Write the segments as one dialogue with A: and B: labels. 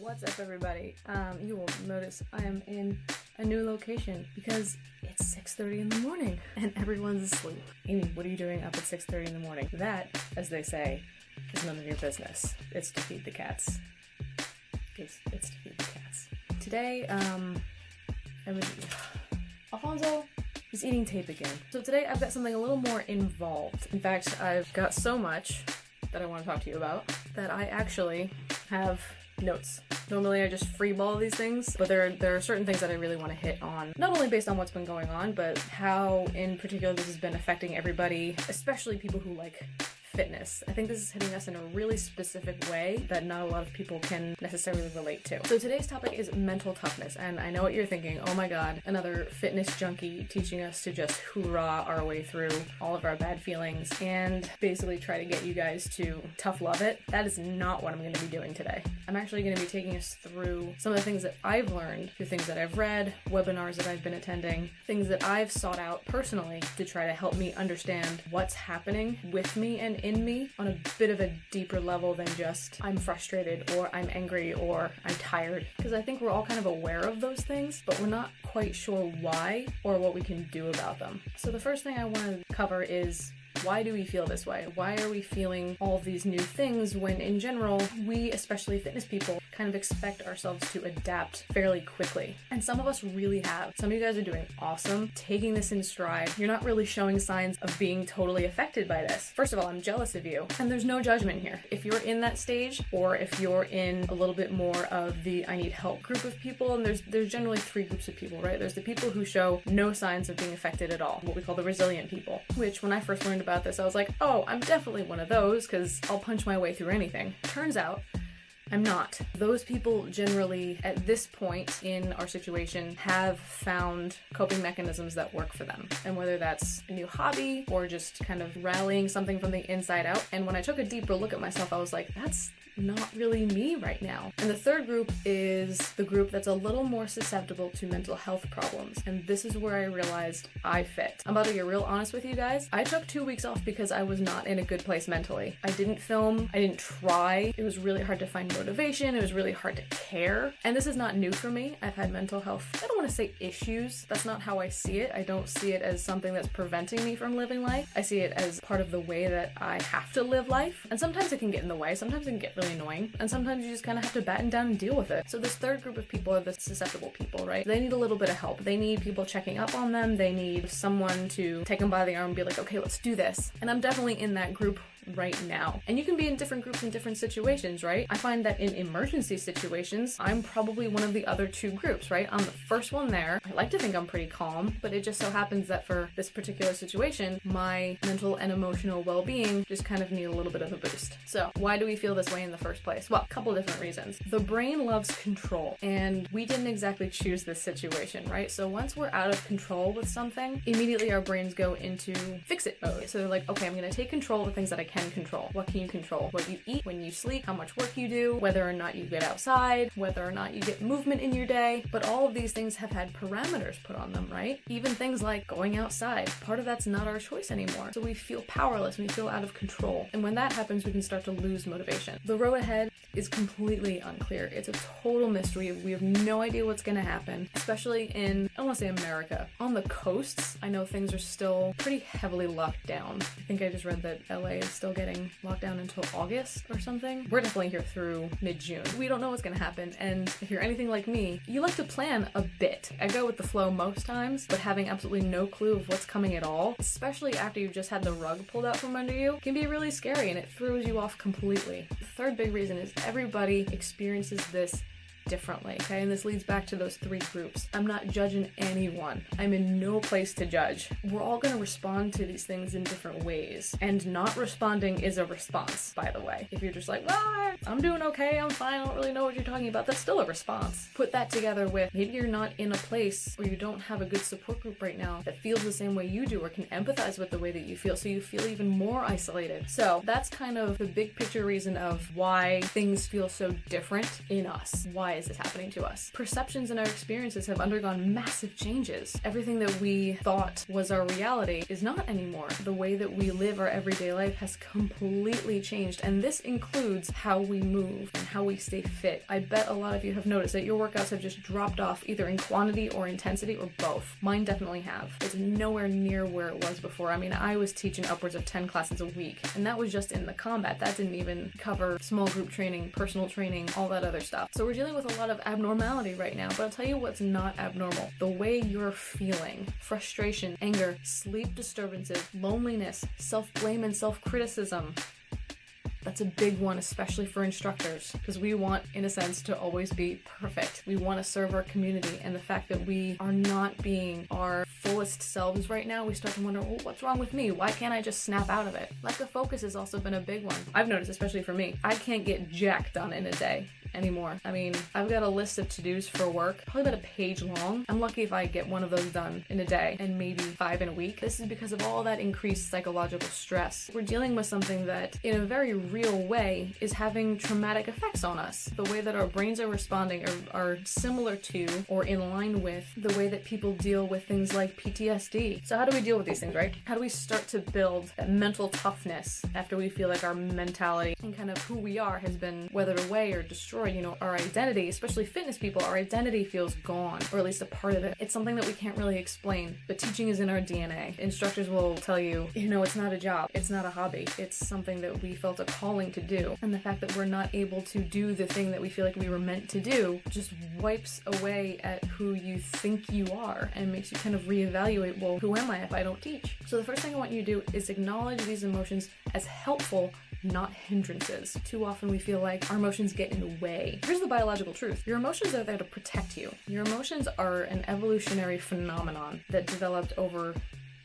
A: What's up, everybody? You will notice I am in a new location because it's 6:30 in the morning and everyone's asleep. Amy, what are you doing up at 6:30 in the morning? That, as they say, is none of your business. It's to feed the cats. It's to feed the cats. Today, Alfonso is eating tape again. So today I've got something a little more involved. In fact, I've got so much that I want to talk to you about that I actually have notes. Normally I just freeball these things, but there are certain things that I really want to hit on, not only based on what's been going on, but how in particular this has been affecting everybody, especially people who like fitness. I think this is hitting us in a really specific way that not a lot of people can necessarily relate to. So today's topic is mental toughness, and I know what you're thinking, oh my god, another fitness junkie teaching us to just hoorah our way through all of our bad feelings and basically try to get you guys to tough love it. That is not what I'm going to be doing today. I'm actually going to be taking us through some of the things that I've learned, through things that I've read, webinars that I've been attending, things that I've sought out personally to try to help me understand what's happening with me and in me on a bit of a deeper level than just I'm frustrated or I'm angry or I'm tired. Because I think we're all kind of aware of those things, but we're not quite sure why or what we can do about them. So the first thing I want to cover is, why do we feel this way? Why are we feeling all of these new things when in general, we, especially fitness people, kind of expect ourselves to adapt fairly quickly? And some of us really have. Some of you guys are doing awesome, taking this in stride. You're not really showing signs of being totally affected by this. First of all, I'm jealous of you, and there's no judgment here. If you're in that stage, or if you're in a little bit more of the I need help group of people, and there's generally three groups of people, right? There's the people who show no signs of being affected at all, what we call the resilient people, which when I first learned about this, I was like, oh, I'm definitely one of those because I'll punch my way through anything. Turns out, I'm not. Those people generally, at this point in our situation, have found coping mechanisms that work for them. And whether that's a new hobby or just kind of rallying something from the inside out. And when I took a deeper look at myself, I was like, that's not really me right now. And the third group is the group that's a little more susceptible to mental health problems. And this is where I realized I fit. I'm about to get real honest with you guys. I took 2 weeks off because I was not in a good place mentally. I didn't film. I didn't try. It was really hard to find motivation. It was really hard to care. And this is not new for me. I've had mental health, I don't want to say issues. That's not how I see it. I don't see it as something that's preventing me from living life. I see it as part of the way that I have to live life. And sometimes it can get in the way. Sometimes it can get really annoying. And sometimes you just kind of have to batten down and deal with it. So this third group of people are the susceptible people, right? They need a little bit of help. They need people checking up on them. They need someone to take them by the arm and be like, okay, let's do this. And I'm definitely in that group right now. And you can be in different groups in different situations, right? I find that in emergency situations, I'm probably one of the other two groups, right? I'm the first one there. I like to think I'm pretty calm, but it just so happens that for this particular situation, my mental and emotional well-being just kind of need a little bit of a boost. So why do we feel this way in the first place? Well, a couple of different reasons. The brain loves control, and we didn't exactly choose this situation, right? So once we're out of control with something, immediately our brains go into fix-it mode. So they're like, okay, I'm going to take control of the things that I can control. What can you control? What you eat, when you sleep, how much work you do, whether or not you get outside, whether or not you get movement in your day. But all of these things have had parameters put on them, right? Even things like going outside. Part of that's not our choice anymore. So we feel powerless, we feel out of control. And when that happens, we can start to lose motivation. The road ahead is completely unclear. It's a total mystery. We have no idea what's going to happen, especially in, I don't want to say America. On the coasts, I know things are still pretty heavily locked down. I think I just read that LA is still getting locked down until August or something. We're definitely here through mid-June. We don't know what's going to happen, and if you're anything like me, you like to plan a bit. I go with the flow most times, but having absolutely no clue of what's coming at all, especially after you've just had the rug pulled out from under you, can be really scary, and it throws you off completely. The third big reason is everybody experiences this differently, okay? And this leads back to those three groups. I'm not judging anyone. I'm in no place to judge. We're all going to respond to these things in different ways. And not responding is a response, by the way. If you're just like, well, I'm doing okay, I'm fine, I don't really know what you're talking about, that's still a response. Put that together with maybe you're not in a place or you don't have a good support group right now that feels the same way you do or can empathize with the way that you feel, so you feel even more isolated. So that's kind of the big picture reason of why things feel so different in us. Why why is this happening to us? Perceptions and our experiences have undergone massive changes. Everything that we thought was our reality is not anymore. The way that we live our everyday life has completely changed, and this includes how we move and how we stay fit. I bet a lot of you have noticed that your workouts have just dropped off either in quantity or intensity or both. Mine definitely have. It's nowhere near where it was before. I mean, I was teaching upwards of 10 classes a week, and that was just in the combat. That didn't even cover small group training, personal training, all that other stuff. So we're dealing with a lot of abnormality right now, but I'll tell you what's not abnormal. The way you're feeling. Frustration, anger, sleep disturbances, loneliness, self-blame and self-criticism. That's a big one, especially for instructors, because we want, in a sense, to always be perfect. We want to serve our community, and the fact that we are not being our fullest selves right now, we start to wonder, well, what's wrong with me? Why can't I just snap out of it? Lack of focus has also been a big one. I've noticed, especially for me, I can't get jack done in a day anymore. I mean, I've got a list of to-dos for work, probably about a page long. I'm lucky if I get one of those done in a day and maybe 5 in a week. This is because of all that increased psychological stress. We're dealing with something that, in a very real way, is having traumatic effects on us. The way that our brains are responding are similar to or in line with the way that people deal with things like PTSD. So how do we deal with these things, right? How do we start to build that mental toughness after we feel like our mentality and kind of who we are has been weathered away or destroyed? You know, our identity, especially fitness people, our identity feels gone, or at least a part of it. It's something that we can't really explain, but teaching is in our DNA. Instructors will tell you, it's not a job, it's not a hobby, it's something that we felt a calling to do. And the fact that we're not able to do the thing that we feel like we were meant to do just wipes away at who you think you are and makes you kind of reevaluate, well, who am I if I don't teach? So the first thing I want you to do is acknowledge these emotions as helpful, not hindrances. Too often we feel like our emotions get in the way. Here's the biological truth. Your emotions are there to protect you. Your emotions are an evolutionary phenomenon that developed over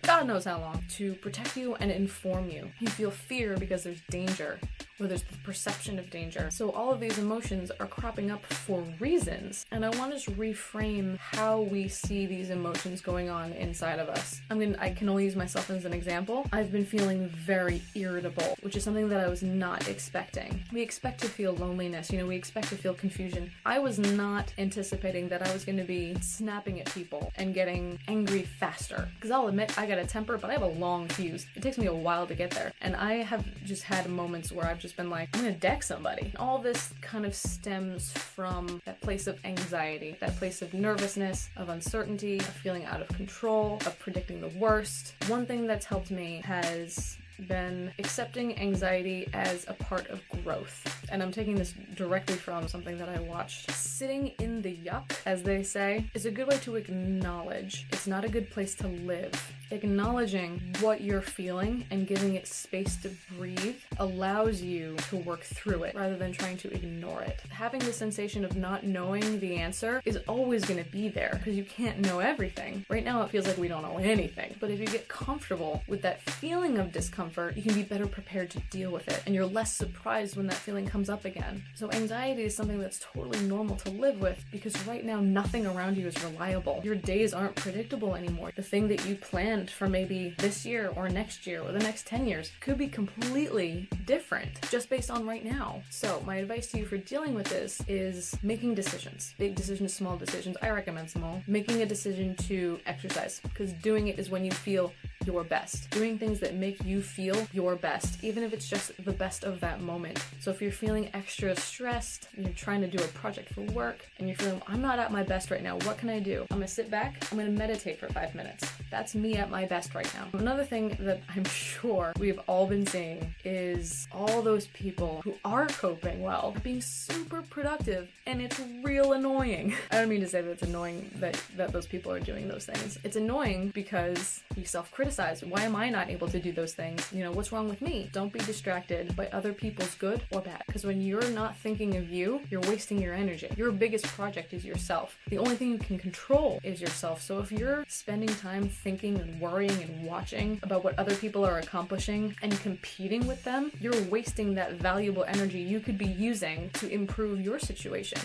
A: God knows how long to protect you and inform you. You feel fear because there's danger, or there's the perception of danger. So all of these emotions are cropping up for reasons, and I want to just reframe how we see these emotions going on inside of us. I can only use myself as an example. I've been feeling very irritable, which is something that I was not expecting. We expect to feel loneliness, we expect to feel confusion. I was not anticipating that I was going to be snapping at people and getting angry faster, because I'll admit I got a temper, but I have a long fuse. It takes me a while to get there, and I have just had moments where I've just been like, I'm gonna deck somebody. All this kind of stems from that place of anxiety, that place of nervousness, of uncertainty, of feeling out of control, of predicting the worst. One thing that's helped me has been accepting anxiety as a part of growth. And I'm taking this directly from something that I watched. Sitting in the yuck, as they say, is a good way to acknowledge. It's not a good place to live. Acknowledging what you're feeling and giving it space to breathe allows you to work through it rather than trying to ignore it. Having the sensation of not knowing the answer is always going to be there because you can't know everything. Right now it feels like we don't know anything, but if you get comfortable with that feeling of discomfort, you can be better prepared to deal with it, and you're less surprised when that feeling comes up again. So anxiety is something that's totally normal to live with because right now nothing around you is reliable. Your days aren't predictable anymore. The thing that you planned for maybe this year or next year or the next 10 years could be completely different just based on right now. So my advice to you for dealing with this is making decisions. Big decisions, small decisions. I recommend small. Making a decision to exercise, because doing it is when you feel your best. Doing things that make you feel your best, even if it's just the best of that moment. So if you're feeling extra stressed, you're trying to do a project for work, and you're feeling, I'm not at my best right now, what can I do? I'm gonna sit back, I'm gonna meditate for 5 minutes. That's me at my best right now. Another thing that I'm sure we've all been seeing is all those people who are coping well, are being super productive, and it's real annoying. I don't mean to say that it's annoying that those people are doing those things. It's annoying because we self-criticize. Why am I not able to do those things? What's wrong with me? Don't be distracted by other people's good or bad, because when you're not thinking of you, you're wasting your energy. Your biggest project is yourself. The only thing you can control is yourself. So if you're spending time thinking and worrying and watching about what other people are accomplishing and competing with them, you're wasting that valuable energy you could be using to improve your situation.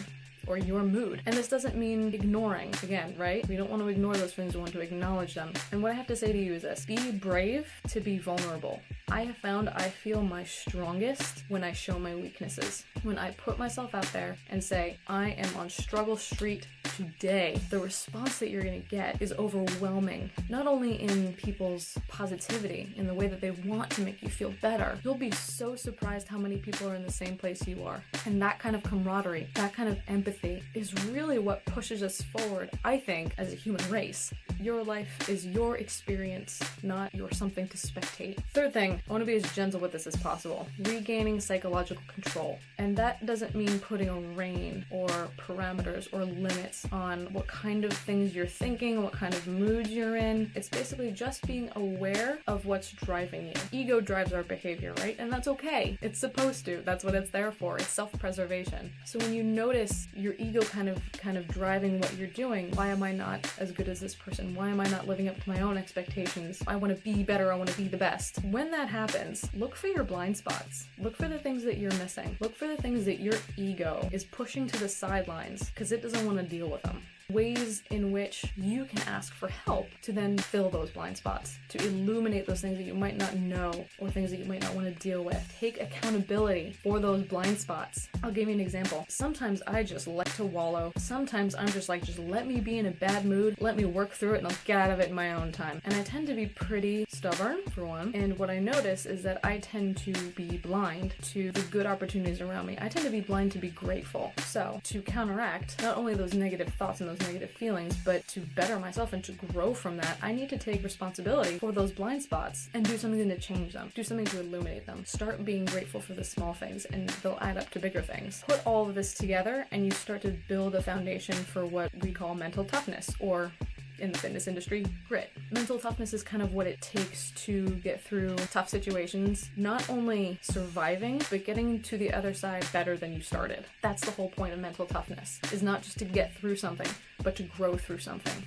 A: or your mood. And this doesn't mean ignoring, again, right? We don't want to ignore those feelings, we want to acknowledge them. And what I have to say to you is this: be brave to be vulnerable. I have found I feel my strongest when I show my weaknesses. When I put myself out there and say, I am on struggle street today, the response that you're going to get is overwhelming. Not only in people's positivity, in the way that they want to make you feel better. You'll be so surprised how many people are in the same place you are. And that kind of camaraderie, that kind of empathy is really what pushes us forward, I think, as a human race. Your life is your experience, not your something to spectate. Third thing, I want to be as gentle with this as possible. Regaining psychological control. And that doesn't mean putting a rein or parameters or limits on what kind of things you're thinking, what kind of moods you're in. It's basically just being aware of what's driving you. Ego drives our behavior, right? And that's okay. It's supposed to. That's what it's there for. It's self-preservation. So when you notice your ego kind of driving what you're doing, why am I not as good as this person? Why am I not living up to my own expectations? I want to be better. I want to be the best. When that happens, look for your blind spots. Look for the things that you're missing. Look for the things that your ego is pushing to the sidelines because it doesn't want to deal with them. Ways in which you can ask for help to then fill those blind spots, to illuminate those things that you might not know or things that you might not want to deal with. Take accountability for those blind spots. I'll give you an example. Sometimes I just like to wallow. Sometimes I'm just like, just let me be in a bad mood, let me work through it, and I'll get out of it in my own time. And I tend to be pretty stubborn, for one, and what I notice is that I tend to be blind to the good opportunities around me. I tend to be blind to be grateful. So, to counteract not only those negative thoughts and those negative feelings, but to better myself and to grow from that, I need to take responsibility for those blind spots and do something to change them, do something to illuminate them. Start being grateful for the small things and they'll add up to bigger things. Put all of this together and you start to build a foundation for what we call mental toughness, or in the fitness industry, grit. Mental toughness is kind of what it takes to get through tough situations, not only surviving, but getting to the other side better than you started. That's the whole point of mental toughness, is not just to get through something, but to grow through something.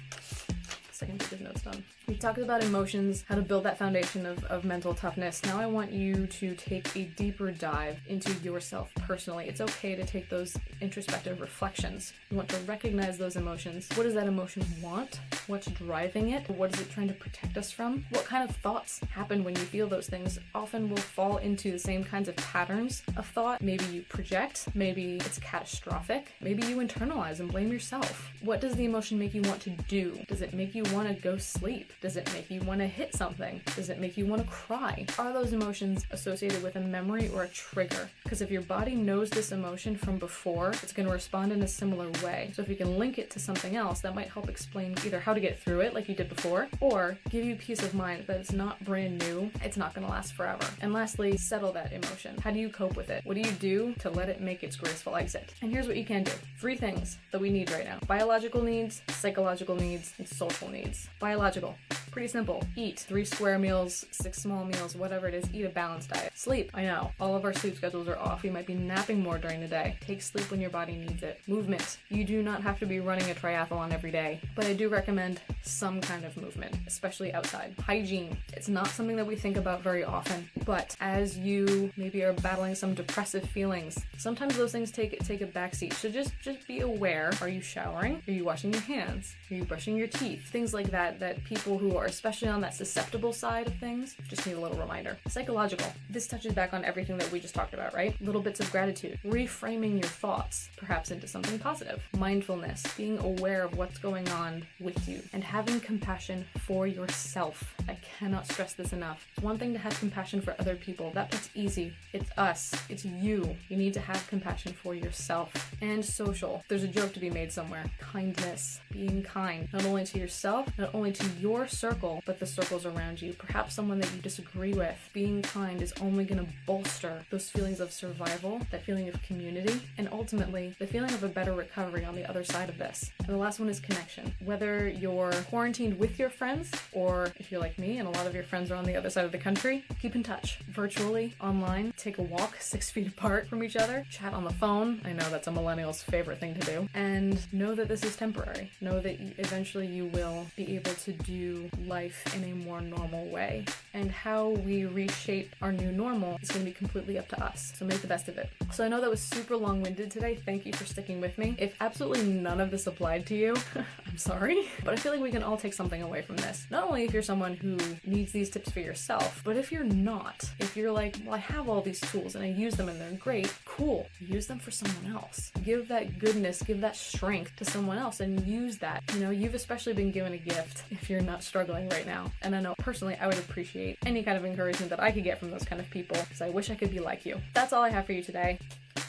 A: Second page of notes done. We talked about emotions, how to build that foundation of mental toughness. Now I want you to take a deeper dive into yourself personally. It's okay to take those introspective reflections. You want to recognize those emotions. What does that emotion want? What's driving it? What is it trying to protect us from? What kind of thoughts happen when you feel those things? Often will fall into the same kinds of patterns of thought. Maybe you project, maybe it's catastrophic, maybe you internalize and blame yourself. What does the emotion make you want to do? Does it make you want to go sleep? Does it make you want to hit something? Does it make you want to cry? Are those emotions associated with a memory or a trigger? Because if your body knows this emotion from before, it's going to respond in a similar way. So if you can link it to something else, that might help explain either how to get through it like you did before, or give you peace of mind that it's not brand new, it's not going to last forever. And lastly, settle that emotion. How do you cope with it? What do you do to let it make its graceful exit? And here's what you can do. 3 things that we need right now: biological needs, psychological needs, and social needs. Biological. Pretty simple. Eat 3 square meals, 6 small meals, whatever it is. Eat a balanced diet. Sleep. I know. All of our sleep schedules are off. You might be napping more during the day. Take sleep when your body needs it. Movement. You do not have to be running a triathlon every day, but I do recommend some kind of movement, especially outside. Hygiene. It's not something that we think about very often, but as you maybe are battling some depressive feelings, sometimes those things take a backseat. So just be aware. Are you showering? Are you washing your hands? Are you brushing your teeth? Things like that people who are especially on that susceptible side of things just need a little reminder. Psychological. This touches back on everything that we just talked about, right? Little bits of gratitude. Reframing your thoughts, perhaps into something positive. Mindfulness. Being aware of what's going on with you. And having compassion for yourself. I cannot stress this enough. It's one thing to have compassion for other people. That's easy. It's us. It's you. You need to have compassion for yourself. And social. There's a joke to be made somewhere. Kindness. Being kind. Not only to yourself, not only to your circle, but the circles around you. Perhaps someone that you disagree with. Being kind is only going to bolster those feelings of survival, that feeling of community, and ultimately the feeling of a better recovery on the other side of this. And the last one is connection. Whether you're quarantined with your friends, or if you're like me and a lot of your friends are on the other side of the country, keep in touch. Virtually, online, take a walk 6 feet apart from each other, chat on the phone. I know that's a millennial's favorite thing to do. And know that this is temporary. Know that eventually you will be able to do life in a more normal way. And how we reshape our new normal is going to be completely up to us. So make the best of it. So I know that was super long-winded today. Thank you for sticking with me. If absolutely none of this applied to you, I'm sorry. But I feel like we can all take something away from this. Not only if you're someone who needs these tips for yourself, but if you're not, if you're like, well, I have all these tools and I use them and they're great, cool. Use them for someone else. Give that goodness, give that strength to someone else and use that. You know, you've especially been given a gift if you're not struggling right now. And I know personally I would appreciate any kind of encouragement that I could get from those kind of people, because I wish I could be like you. That's all I have for you today.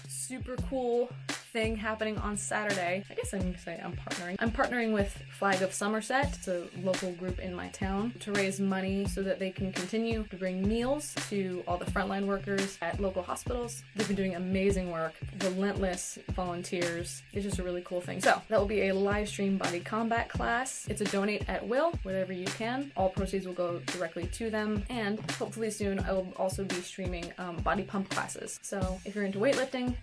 A: Super cool thing happening on Saturday. I guess I'm gonna say I'm partnering with Flag of Somerset. It's a local group in my town to raise money so that they can continue to bring meals to all the frontline workers at local hospitals. They've been doing amazing work, relentless volunteers. It's just a really cool thing. So that will be a live stream body combat class. It's a donate at will, whatever you can. All proceeds will go directly to them, and hopefully soon I will also be streaming body pump classes. So if you're into weightlifting,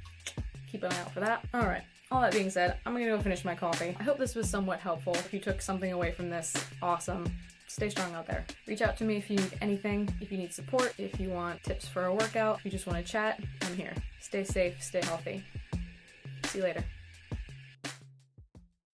A: keep an eye out for that. All right. All that being said, I'm gonna go finish my coffee. I hope this was somewhat helpful. If you took something away from this, awesome. Stay strong out there. Reach out to me if you need anything, if you need support, if you want tips for a workout, if you just want to chat, I'm here. Stay safe, stay healthy. See you later.